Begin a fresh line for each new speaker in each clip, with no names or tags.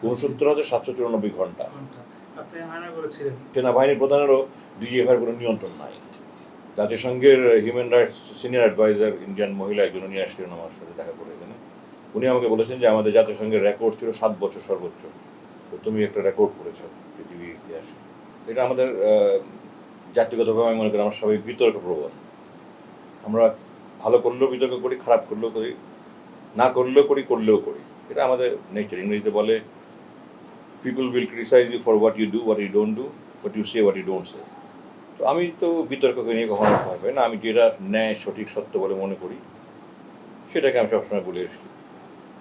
৬৯,৭৯৪ ঘন্টা
আপনি আয়না করেছিলেন।
সেনাবাহিনী প্রধানেরও ডিজিএফআই কোনো নিয়ন্ত্রণ নাই। জাতিসংঘের human rights senior adviser Indian মহিলা একজন উনি আসছিলেন আমার সাথে দেখা করে এখানে। উনি আমাকে বলেছেন যে আমাদের জাতিসংঘের রেকর্ড ছিল ৭ বছর সর্বোচ্চ। তো তুমি একটা রেকর্ড করেছ পৃথিবীর ইতিহাসে। এটা আমাদের জাতিগতভাবে আমি মনে করি আমার সবাই বিতর্ক প্রবণ। আমরা ভালো করলেও বিতর্ক করি, খারাপ করলেও করি, না করলেও করি, করলেও করি। এটা আমাদের নেচার। ইংরেজিতে বলে people will criticise you for what you do, what you don't do, what you say, what you don't say. তো আমি তো বিতর্ককে নিয়ে কখনো ভয় পাই না। আমি যেটা ন্যায়, সঠিক, সত্য বলে মনে করি সেটাকে আমি সবসময় বলে এসেছি।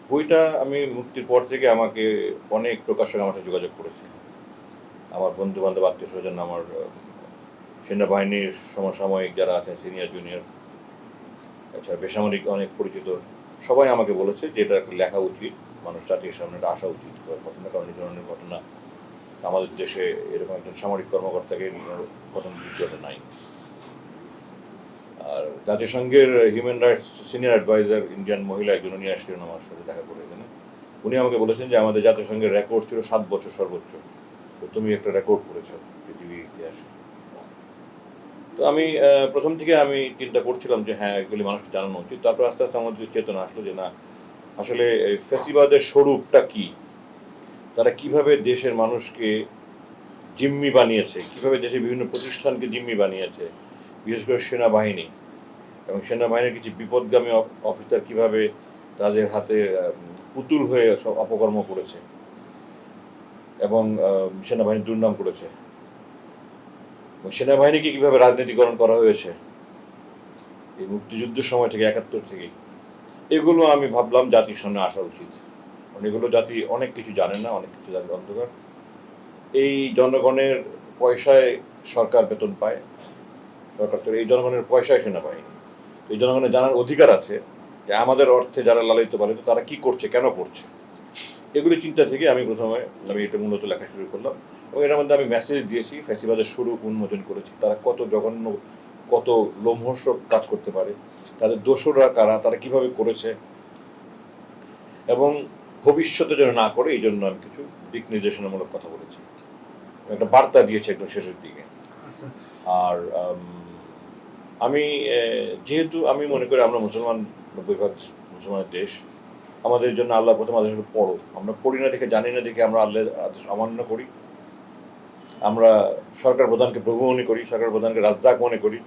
বইটা আমি মুক্তির পর থেকে আমাকে অনেক প্রকাশক আমার সাথে যোগাযোগ করেছে। আমার বন্ধু বান্ধব, আত্মীয় স্বজন, আমার সেনাবাহিনীর সমসাময়িক যারা আছেন, সিনিয়র জুনিয়র, এছাড়া বেসামরিক অনেক পরিচিত সবাই আমাকে বলেছে যে এটা লেখা উচিত, মানুষ জাতির সামনে এটা আসা উচিত ঘটনা। কারণ এই ধরনের ঘটনা আমাদের দেশে এরকম একজন সামরিক কর্মকর্তাকে প্রথম দ্বিতীয়টা নাই। আর জাতিসংঘের human rights senior adviser Indian মহিলা একজন উনি আসছিলেন আমার সাথে দেখা করে এখানে। উনি আমাকে বলেছেন যে আমাদের জাতিসংঘের রেকর্ড ছিল ৭ বছর সর্বোচ্চ। তো তুমি একটা রেকর্ড করেছ পৃথিবীর ইতিহাসে। তো আমি প্রথম থেকে আমি চিন্তা করছিলাম যে হ্যাঁ, এগুলি মানুষকে জানানো উচিত। তারপর আস্তে আস্তে আমার যে চেতনা আসলো যে না, আসলে ফ্যাসিবাদের স্বরূপটা কি, তারা কিভাবে দেশের মানুষকে জিম্মি বানিয়েছে, কিভাবে দেশের বিভিন্ন প্রতিষ্ঠানকে জিম্মি বানিয়েছে, বিশেষ করে সেনাবাহিনী এবং সেনাবাহিনীর কিছু বিপদগামী অফিসার কিভাবে তাদের হাতে পুতুল হয়ে সব অপকর্ম করেছে এবং সেনাবাহিনীর দুর্নাম করেছে, এবং সেনাবাহিনীকে কিভাবে রাজনীতিকরণ করা হয়েছে এই মুক্তিযুদ্ধের সময় থেকে, ৭১ থেকেই। এগুলো আমি ভাবলাম জাতির সামনে আসা উচিত। কারণ এগুলো জাতি অনেক কিছু জানে না, অনেক কিছু জাতির অন্ধকার। এই জনগণের পয়সায় সরকার বেতন পায়, সরকার তো এই জনগণের পয়সায় সেনাবাহিনী। এই জনগণের জানার অধিকার আছে যে আমাদের অর্থে যারা লালিত পালিত তারা কি করছে, কেন করছে। এগুলি চিন্তা থেকে আমি প্রথমে এটা মূলত লেখা শুরু করলাম, এবং এর মধ্যে আমি মেসেজ দিয়েছি, ফ্যাসিবাদের স্বরূপ উন্মোচন করেছি, তারা কত জঘন্য, কত লোমহর্ষক কাজ করতে পারে, তাদের দোসররা কারা, তারা কিভাবে করেছে, এবং ভবিষ্যতে যেন না করে এই জন্য আমি কিছু দিক নির্দেশনামূলক কথা বলেছি, একটা বার্তা দিয়েছি একদম শেষের দিকে। আর আমি যেহেতু আমি মনে করি আমরা মুসলমান, ৯০% মুসলমানের দেশ, আমাদের জন্য আল্লাহ প্রথম আদেশ হলো পড়ো। আমরা পড়ি না দেখে, জানি না দেখে আমরা আল্লাহর আদেশ অমান্য করি। আমরা সরকার প্রধানকে প্রভু মনে করি, সরকার প্রধানকে রাজ্জাক মনে করি,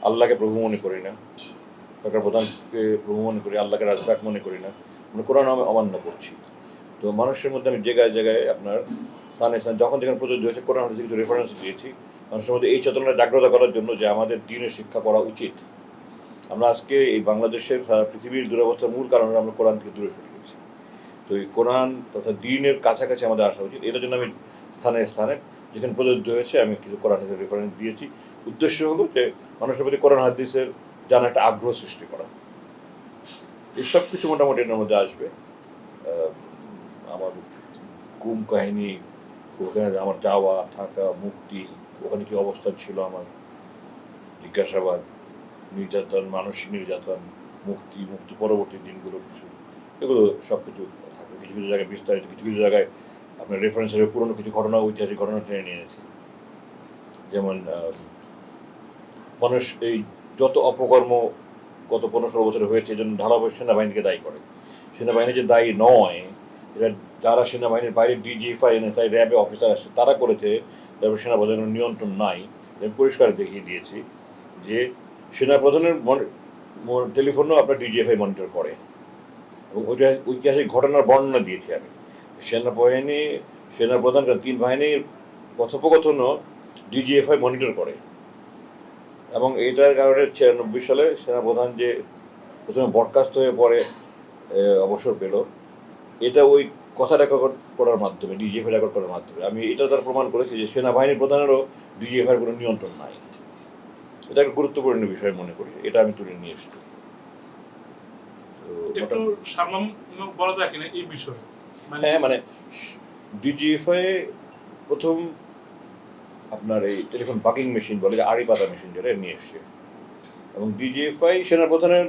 আল্লাহকে প্রভু মনে করি না। সরকার প্রধানকে প্রভু মনে করি, আল্লাহকে রাজ্জাক মনে করি না। আমরা কোরআন অমান্য করছি। তো মানুষের মধ্যে আমি জায়গায় জায়গায় আপনার স্থানে স্থানে যখন যেখানে প্রযোজ্য হয়েছে কোরআন হাদিসে কিছু রেফারেন্স দিয়েছি মানুষের মধ্যে এই চেতনাটা জাগ্রত করার জন্য যে আমাদের দ্বীনের শিক্ষা করা উচিত। আমরা আজকে এই বাংলাদেশের পৃথিবীর দুরবস্থার মূল কারণ আমরা কোরআন থেকে দূরে সরে গেছি। তো এই কোরআন তথা দ্বীনের কাছাকাছি আমাদের আসা উচিত। এটার জন্য আমি স্থানে স্থানে যেখানে প্রযোজ্য হয়েছে আমি কিছু কোরআন হাদিসের রেফারেন্স দিয়েছি। উদ্দেশ্য হলো যে মানুষের প্রতি কোরআন হাদিসের জানা একটা আগ্রহ সৃষ্টি করা। এসব কিছু মোটামুটি এর মধ্যে আসবে। আমার গুম কাহিনী, ওখানে আমার যাওয়া, থাকা, মুক্তি, ওখানে কি অবস্থান ছিল আমার, জিজ্ঞাসাবাদ, নির্যাতন, মানসিক নির্যাতন, মুক্তি, মুক্তি পরবর্তী দিনগুলো কিছু, এগুলো সব কিছু থাকবে। কিছু কিছু জায়গায় বিস্তারিত, কিছু কিছু জায়গায় আপনার রেফারেন্স হিসেবে পুরনো কিছু ঘটনা, ঐতিহাসিক ঘটনা টেনে নিয়ে এনেছি। যেমন মানুষ এই যত অপকর্ম গত ১৫-১৬ বছরে হয়েছে এই জন্য ঢালাও সেনাবাহিনীকে দায়ী করে। সেনাবাহিনী যে দায়ী নয়, এটা যারা সেনাবাহিনীর বাইরে ডিজিএফআই, এনএসআই, র্যাবে অফিসার আসে তারা করেছে, তারপর সেনাপ্রধানের নিয়ন্ত্রণ নাই। আমি পরিষ্কার দেখিয়ে দিয়েছি যে সেনাপ্রধানের টেলিফোনও আপনার ডিজিএফআই মনিটর করে, এবং ওইটা ঐতিহাসিক ঘটনার বর্ণনা দিয়েছি আমি। সেনাপ্রধান ৩ বাহিনীর কথোপকথনও ডিজিএফআই মনিটর করে, এবং এইটার কারণে ৯৬ সালে সেনাপ্রধান যে প্রথমে বরখাস্ত হয়ে পরে অবসর পেল, এটা ওই কথা রেকর্ড করার মাধ্যমে, ডিজিএফআই রেকর্ড করার মাধ্যমে আমি এটা তার প্রমাণ করেছি যে সেনাবাহিনীর প্রধানেরও ডিজিএফআইয়ের কোনো নিয়ন্ত্রণ নাই। এটা একটা গুরুত্বপূর্ণ বিষয় মনে করি, এটা আমি তুলে নিয়ে এসেছি। হ্যাঁ, মানে ডিজিএফআই প্রথম আপনার এই টেলিফোন বাকিং মেশিন বলে, আড়ি পাতা মেশিন যেটা নিয়ে এসছে, এবং ডিজিএফআই সেনাপ্রধানের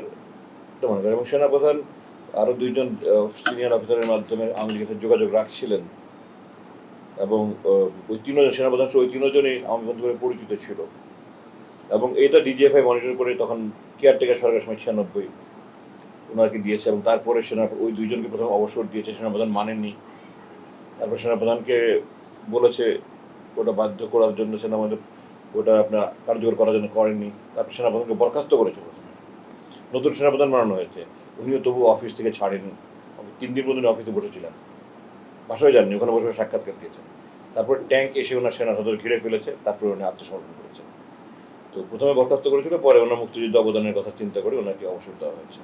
মনে করে, এবং সেনাপ্রধান আরও ২ জন সিনিয়র অফিসারের মাধ্যমে আওয়ামী লীগের সাথে যোগাযোগ রাখছিলেন এবং ওই তিনজন সেনাপ্রধান ওই তিনজনই আওয়ামী বন্ধু করে পরিচিত ছিল। এবং এটা ডিজিএফআই মনিটর করে তখন কেয়ারটেকার সরকারের সময় 96 ওনাকে দিয়েছে, এবং তারপরে ওই দুইজনকে প্রথম অবসর দিয়েছে, সেনাপ্রধান মানেননি। তারপর সেনাপ্রধানকে বলেছে ওটা বাধ্য করার জন্য, সেনাপ্রধান ওটা আপনার কার্যকর করার জন্য করেননি। তারপর সেনাপ্রধানকে বরখাস্ত করেছে প্রথমে, নতুন সেনাপ্রধান বানানো হয়েছে, উনিও তবু অফিস থেকে ছাড়েনি। 3 দিন পর্যন্ত অফিসে বসেছিলেন, বাসায় যাননি, ওখানে বসে সাক্ষাৎকার দিয়েছেন। তারপর ট্যাঙ্ক এসে ওনার সেনা সদর ঘিরে ফেলেছে, তারপরে উনি আত্মসমর্পণ করেছেন। তো প্রথমে বরখাস্ত করেছিল, পরে ওনার মুক্তিযুদ্ধ অবদানের কথা চিন্তা করে ওনাকে অবসর দেওয়া হয়েছে।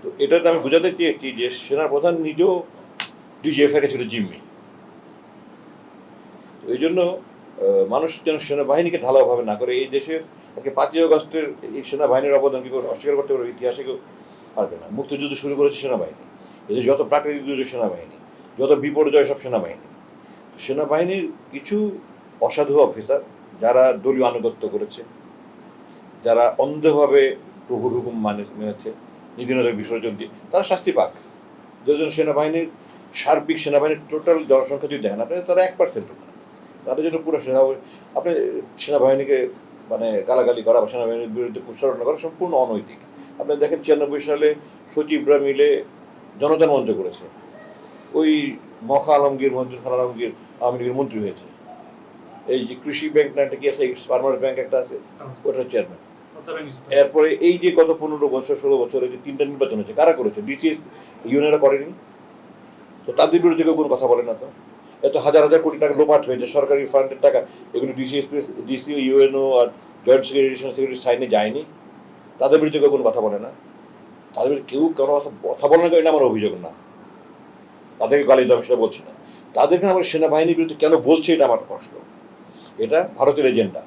তো এটাতে আমি বোঝাতে চেয়েছি যে সেনাপ্রধান নিজেও ডিজিএফআই ছিল জিম্মি। তো এই জন্য মানুষ যেন সেনাবাহিনীকে ঢালাওভাবে না করে। এই দেশে আজকে 5ই আগস্টের এই সেনাবাহিনীর অবদান কি অস্বীকার করতে পারবে? ইতিহাসে কেউ পারবে না। মুক্তিযুদ্ধ শুরু করেছে সেনাবাহিনী, এদের যত প্রাকৃতিক দুর্যোগ সেনাবাহিনী, যত বিপর্যয় সব সেনাবাহিনী। সেনাবাহিনীর কিছু অসাধু অফিসার যারা দলীয় আনুগত্য করেছে, যারা অন্ধভাবে প্রভুর হুকুম মেনেছে, নীতিনৈতিক বিসর্জন দিয়ে, তারা শাস্তি পাক। দুজন সেনাবাহিনীর সার্বিক সেনাবাহিনীর টোটাল জনসংখ্যা যদি দেখেন আপনি, তারা 1% না। তাদের জন্য পুরো আপনি সেনাবাহিনীকে মানে গালাগালি করা বা সেনাবাহিনীর বিরুদ্ধে প্রচারণা করা সম্পূর্ণ অনৈতিক। আপনি দেখেন 96 সালে সচিবরা মিলে জনতা মঞ্চ করেছে, ওই মখা আলমগীর, মঞ্জুর খান আলমগীর আওয়ামী লীগের মন্ত্রী হয়েছে। এই যে কৃষি ব্যাংক না একটা কি আছে, ফার্মার্স ব্যাংক একটা আছে, ওটার চেয়ারম্যান। এরপরে এই যে গত 15 বছর 16 বছরে যে 3টা নির্বাচন হয়েছে, কারা করেছে? ডিসিএস ইউনিয়নরা করেনি। তো তাদের বিরুদ্ধে কেউ কোনো কথা বলে না। তো এত হাজার হাজার কোটি টাকা লোপাট হয়েছে, সরকারি ফান্ডের টাকা, এগুলো ডিসি ইউএনও আর জয়েন্ট সেক্রেটারি সাইনে যায়নি। তাদের বিরুদ্ধে কেউ কোনো কথা বলে না। তাদের বিরুদ্ধে কেউ কোনো কথা বলে না, এটা আমার অভিযোগ না। তাদেরকে গালি দেওয়া সেটা বলছি না। তাদেরকে আমার সেনাবাহিনীর বিরুদ্ধে কেন বলছে, এটা আমার প্রশ্ন। এটা ভারতের এজেন্ডা,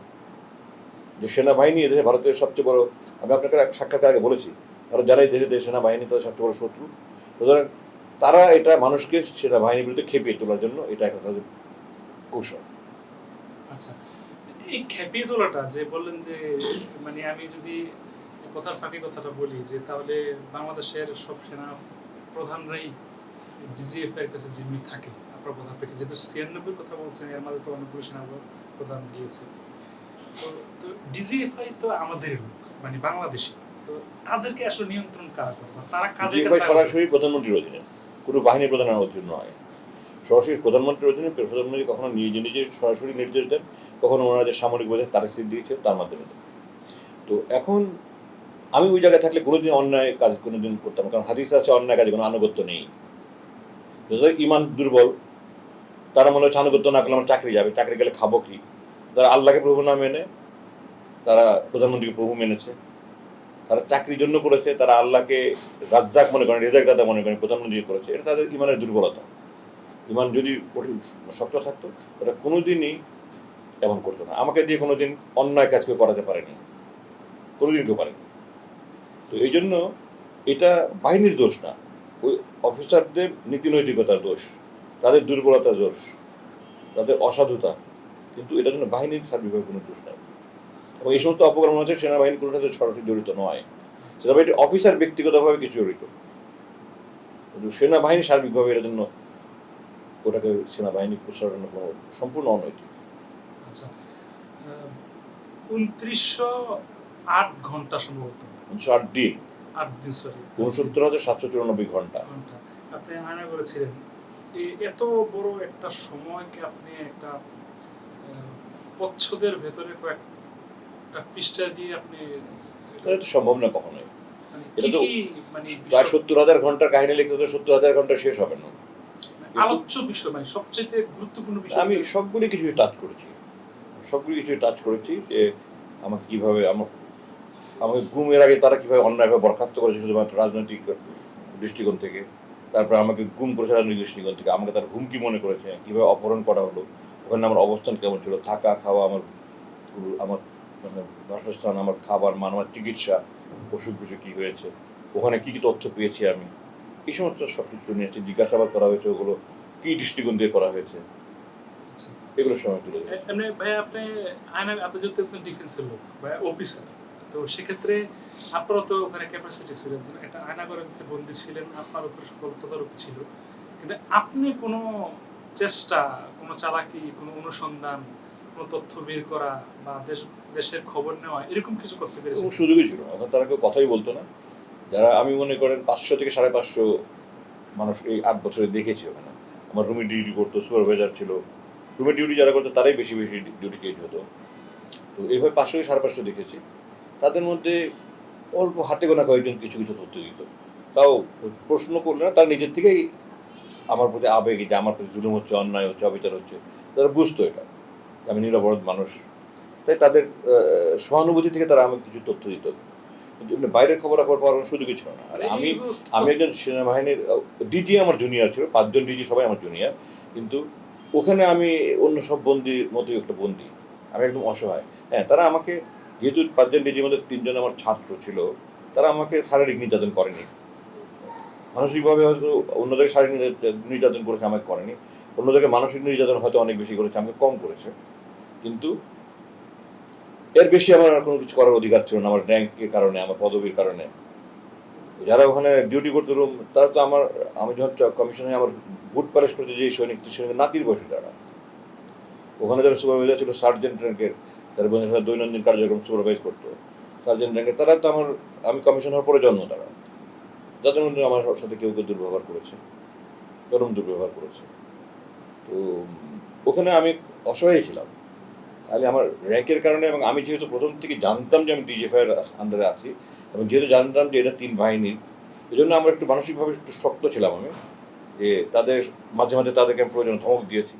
যে সেনাবাহিনী এদেশে ভারতের সবচেয়ে বড়। আমি আপনাকে এক সাক্ষাতের আগে বলেছি, ভারত যারাই দেশে সেনাবাহিনী তাদের সবচেয়ে বড় শত্রু। সুতরাং তারা এটা মানুষকে সেনাবাহিনীর বিরুদ্ধে খেপিয়ে তোলার জন্য এটা একটা তাদের কৌশল।
আচ্ছা, এই খেপিয়ে তোলাটা যে বললেন যে মানে আমি যদি কথার ফাঁকে কথাটা বলি যে তাহলে বাংলাদেশের সব সেনা প্রধানরাই ডিজিএফ এর কাছে জিম্মি থাকে আপনার কথা পেটে, যেহেতু 96 কথা বলছেন, এর মাঝে তো অনেকগুলো সেনা প্রধান গিয়েছে। তো ডিজিএফআই তো আমাদের লোক, মানে বাংলাদেশি, তো তাদেরকে আসলে নিয়ন্ত্রণ কারা করবে? তারা কাদের
ডিজিএফআই সরাসরি প্রধানমন্ত্রীর অধীনে, কোনো বাহিনী প্রধানের অধীন নয়। সরাসরি প্রধানমন্ত্রীর অধীনে। প্রধানমন্ত্রী কখনো নিজে নিজে সরাসরি নির্দেশ দেন, কখনো ওনারা যে সামরিক বাজার তারা স্থির দিয়েছে তার মাধ্যমে দেন। তো এখন আমি ওই জায়গায় থাকলে কোনোদিন অন্যায় কাজ কোনোদিন করতাম, কারণ হাদিস আছে অন্যায় কাজে কোনো আনুগত্য নেই। যাদের ইমান দুর্বল, তারা মনে হচ্ছে আনুগত্য না করলে আমার চাকরি যাবে, চাকরি গেলে খাবো কি। যারা আল্লাহকে প্রভু না মেনে, তারা প্রধানমন্ত্রীকে প্রভু মেনেছে, তারা চাকরির জন্য করেছে, তারা আল্লাহকে রাজ্জাক মনে করেন, রেজাক দাদা মনে করেন, প্রধানমন্ত্রী করেছে। এটা তাদের ইমানের দুর্বলতা। ইমান যদি শক্ত থাকতো, ওটা কোনোদিনই এমন করতো না। আমাকে দিয়ে কোনোদিন অন্যায় কাজ কেউ করাতে পারেনি, কোনোদিন কেউ পারেনি। তো এই জন্য এটা বাহিনীর দোষ না, ওই অফিসারদের নীতি নৈতিকতার দোষ, তাদের দুর্বলতার দোষ, তাদের অসাধুতা। কিন্তু এটার জন্য বাহিনীর সার্বিকভাবে কোনো দোষ নাই। এবং এই সমস্ত অপকর্ম হচ্ছে সেনাবাহিনী কোনোটাতে সরাসরি জড়িত নয়। সেনাবাহিনী অফিসার ব্যক্তিগতভাবে কিছু জড়িত, কিন্তু সেনাবাহিনী সার্বিকভাবে এটার জন্য ওটাকে সেনাবাহিনী প্রচারণা কোনো সম্পূর্ণ অনৈতিক।
আচ্ছা, 2908 ঘন্টা সম্ভবত,
8 দিন,
8 দিন, সরি
69,794 ঘন্টা
আপনি আয়না করেছিলেন। এত বড় একটা সময়কে আপনি একটা পচ্ছদের ভেতরে কয়েকটা পৃষ্ঠা দিয়ে আপনি,
এটা তো সম্ভব না কখনোই। এটা তো
মানে
প্রায় 70,000 ঘন্টার কাহিনী লিখতে তো 70,000 ঘন্টা শেষ হবে না।
আলোচ্য বিষয়, মানে সবচেয়ে গুরুত্বপূর্ণ বিষয়।
আমি সবগুলি কিছুই টাচ করেছি, সবগুলি কিছুই টাচ করেছি। যে আমাকে কীভাবে আমাকে গুমের আগে তারা কীভাবে অন্যায়ভাবে বরখাস্ত করেছে শুধুমাত্র রাজনৈতিক দৃষ্টিকোণ থেকে। তারপরে আমাকে গুম করেছে রাজনৈতিক দৃষ্টিকোণ থেকে, আমাকে তারা হুমকি মনে করেছে, কীভাবে অপহরণ করা হলো, ওখানে আমার অবস্থান কেমন ছিল, থাকা খাওয়া, আমার আমার মানে বাসস্থান, আমার খাবার মান, আমার চিকিৎসা, অসুখ বিসুখ কী হয়েছে, ওখানে কী কী তথ্য পেয়েছি আমি, এই সমস্ত সব কিছু নিয়ে জিজ্ঞাসাবাদ করা হয়েছে, ওগুলো কী দৃষ্টিকোণ দিয়ে করা হয়েছে, এগুলোর সময় তুলে দিয়েছে।
এমনি ভাই আপনি আয়না, আপনি যেহেতু একজন ডিফেন্সের লোক বা অফিসার, তো সেক্ষেত্রে আপনারও তো ওখানে ক্যাপাসিটি ছিল, একটা আয়নাঘরের ভিতরে বন্দী ছিলেন, আপনার উপরে সকল তদারকি ছিল, কিন্তু আপনি কোনো চেষ্টা, কোনো চালাকি, কোনো অনুসন্ধান, কোনো তথ্য বের করা বা দেশের খবর নেওয়া এরকম কিছু করতে পেরেছে?
এবং সুযোগই ছিল না, এখন তারা কেউ কথাই বলতো না। যারা আমি মনে করেন 500 থেকে 550 মানুষ এই 8 বছরে দেখেছি ওখানে। আমার রুমে ডিউটি করতো, সুপারভাইজার ছিল। রুমে ডিউটি যারা করতো তারাই বেশি বেশি ডিউটি চেঞ্জ হতো। তো এইভাবে 500 থেকে 550 দেখেছি। তাদের মধ্যে অল্প হাতে গোনা কয়েকজন কিছু কিছু তথ্য দিত। তাও প্রশ্ন করলে না, তারা নিজের থেকেই আমার প্রতি আবেগে যে আমার প্রতি জুলুম হচ্ছে, অন্যায় হচ্ছে, অবিচার হচ্ছে, তারা বুঝতো এটা যে আমি নিরপরাধ মানুষ। তাই তাদের সহানুভূতি থেকে তারা আমাকে কিছু তথ্য দিত। কিন্তু এমনি বাইরের খবরাখবর পাওয়ার কোনো সুযোগই ছিল না। আর আমি আমি একজন সেনাবাহিনীর ডিজি আমার জুনিয়র ছিল, 5 জন ডিজি সবাই আমার জুনিয়র। কিন্তু ওখানে আমি অন্য সব বন্দির মতোই একটা বন্দী। আমি একদম অসহায়। হ্যাঁ, তারা আমাকে, যেহেতু 5 জন ডিজির মধ্যে 3 জন আমার ছাত্র ছিল, তারা আমাকে শারীরিক নির্যাতন করেনি। মানসিকভাবে হয়তো অন্যদের শারীরিক নির্যাতন করেছে, আমাকে করেনি। অন্যদেরকে মানসিক নির্যাতন হয়তো অনেক বেশি করেছে, আমাকে কম করেছে। কিন্তু এর বেশি আমার আর কোনো কিছু করার অধিকার ছিল না, আমার র্যাঙ্কের কারণে, আমার পদবীর কারণে। যারা ওখানে ডিউটি করতো রুম, তারা তো আমি যখন কমিশনে আমার বুট পালিশ করতে যে সৈনিকের নাতির বয়সী তারা। ওখানে যারা সুপারভাইজার ছিল সার্জেন্ট র্যাঙ্কের, তারা দৈনন্দিন কার্যক্রম সুপারভাইজ করতো সার্জেন্ট র্যাঙ্কের, তারা তো আমি কমিশন হওয়ার পরে জন্ম তারা। যাদের মধ্যে আমার সাথে কেউ কেউ দুর্ব্যবহার করেছে, চরম দুর্ব্যবহার করেছে। তো ওখানে আমি অসহায় ছিলাম। তাহলে আমার র্যাঙ্কের কারণে, এবং আমি যেহেতু প্রথম থেকে জানতাম যে আমি ডিজিএফআই এর আন্ডারে আছি, এবং যেহেতু জানতাম যে এটা 3 বাহিনীর, এই জন্য আমরা একটু মানসিকভাবে একটু শক্ত ছিলাম আমি, যে তাদের মাঝে মাঝে তাদেরকে আমি প্রয়োজন ধমক দিয়েছি।